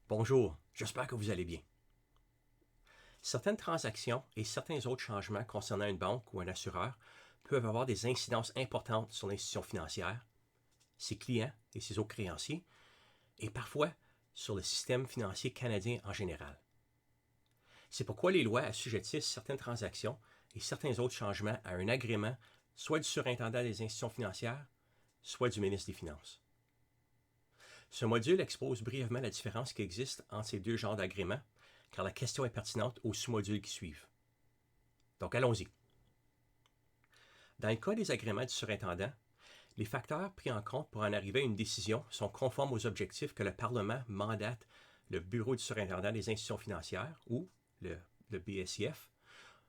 Bonjour, j'espère que vous allez bien. Certaines transactions et certains autres changements concernant une banque ou un assureur peuvent avoir des incidences importantes sur l'institution financière, ses clients et ses autres créanciers, et parfois sur le système financier canadien en général. C'est pourquoi les lois assujettissent certaines transactions et certains autres changements à un agrément soit du surintendant des institutions financières, soit du ministre des Finances. Ce module expose brièvement la différence qui existe entre ces deux genres d'agréments, car la question est pertinente aux sous-modules qui suivent. Donc allons-y. Dans le cas des agréments du surintendant, les facteurs pris en compte pour en arriver à une décision sont conformes aux objectifs que le Parlement mandate le Bureau du surintendant des institutions financières, ou le BSIF,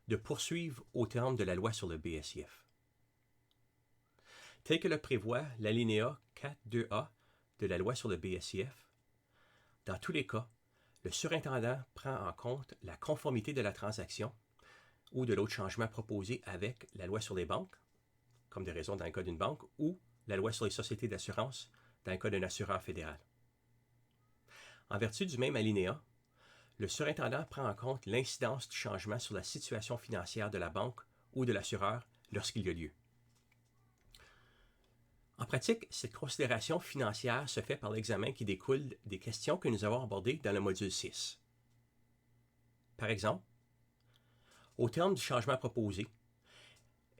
de poursuivre au terme de la loi sur le BSIF. Tel que le prévoit l'alinéa 4.2a de la loi sur le BSIF, dans tous les cas, le surintendant prend en compte la conformité de la transaction ou de l'autre changement proposé avec la loi sur les banques, comme des raisons dans le cas d'une banque, ou la loi sur les sociétés d'assurance dans le cas d'un assureur fédéral. En vertu du même alinéa, le surintendant prend en compte l'incidence du changement sur la situation financière de la banque ou de l'assureur lorsqu'il y a lieu. En pratique, cette considération financière se fait par l'examen qui découle des questions que nous avons abordées dans le module 6. Par exemple, au terme du changement proposé,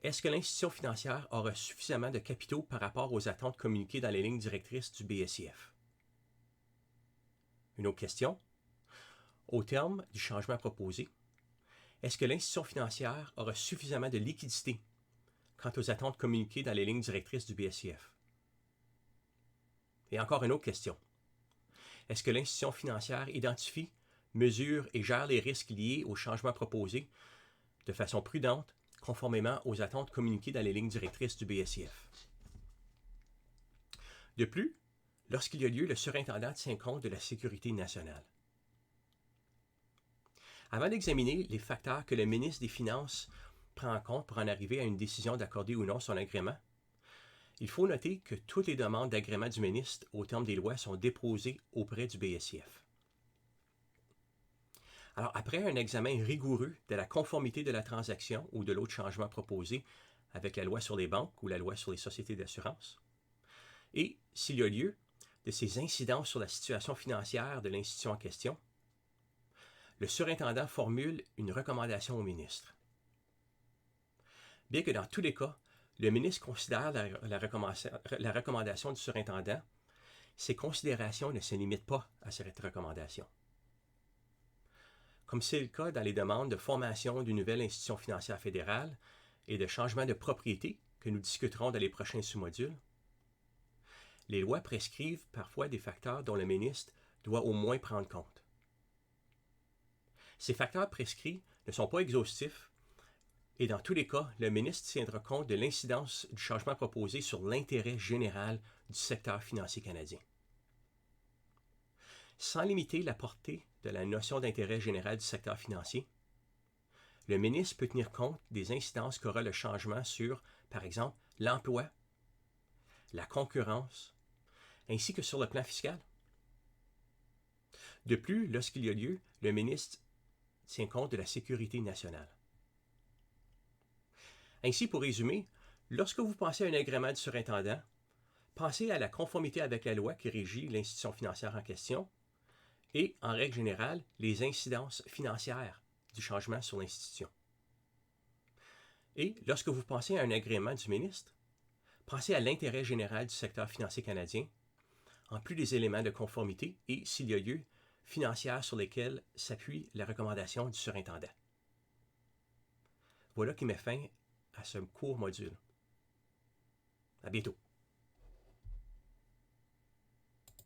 est-ce que l'institution financière aura suffisamment de capitaux par rapport aux attentes communiquées dans les lignes directrices du BSIF? Une autre question. Au terme du changement proposé, est-ce que l'institution financière aura suffisamment de liquidité quant aux attentes communiquées dans les lignes directrices du BSIF? Et encore une autre question. Est-ce que l'institution financière identifie, mesure et gère les risques liés au changement proposé de façon prudente, conformément aux attentes communiquées dans les lignes directrices du BSIF? De plus, lorsqu'il y a lieu, le surintendant tient compte de la sécurité nationale. Avant d'examiner les facteurs que le ministre des Finances prend en compte pour en arriver à une décision d'accorder ou non son agrément, il faut noter que toutes les demandes d'agrément du ministre au terme des lois sont déposées auprès du BSIF. Alors, après un examen rigoureux de la conformité de la transaction ou de l'autre changement proposé avec la loi sur les banques ou la loi sur les sociétés d'assurance, et, s'il y a lieu, de ses incidences sur la situation financière de l'institution en question, le surintendant formule une recommandation au ministre. Bien que dans tous les cas, le ministre considère la recommandation du surintendant, ces considérations ne se limitent pas à cette recommandation. Comme c'est le cas dans les demandes de formation d'une nouvelle institution financière fédérale et de changement de propriété que nous discuterons dans les prochains sous-modules, les lois prescrivent parfois des facteurs dont le ministre doit au moins prendre compte. Ces facteurs prescrits ne sont pas exhaustifs et dans tous les cas, le ministre tiendra compte de l'incidence du changement proposé sur l'intérêt général du secteur financier canadien. Sans limiter la portée de la notion d'intérêt général du secteur financier, le ministre peut tenir compte des incidences qu'aura le changement sur, par exemple, l'emploi, la concurrence, ainsi que sur le plan fiscal. De plus, lorsqu'il y a lieu, le ministre tient compte de la sécurité nationale. Ainsi, pour résumer, lorsque vous pensez à un agrément du surintendant, pensez à la conformité avec la loi qui régit l'institution financière en question et, en règle générale, les incidences financières du changement sur l'institution. Et lorsque vous pensez à un agrément du ministre, pensez à l'intérêt général du secteur financier canadien, en plus des éléments de conformité et, s'il y a lieu, financières sur lesquels s'appuie la recommandation du surintendant. Voilà qui met fin à ce court module. À bientôt.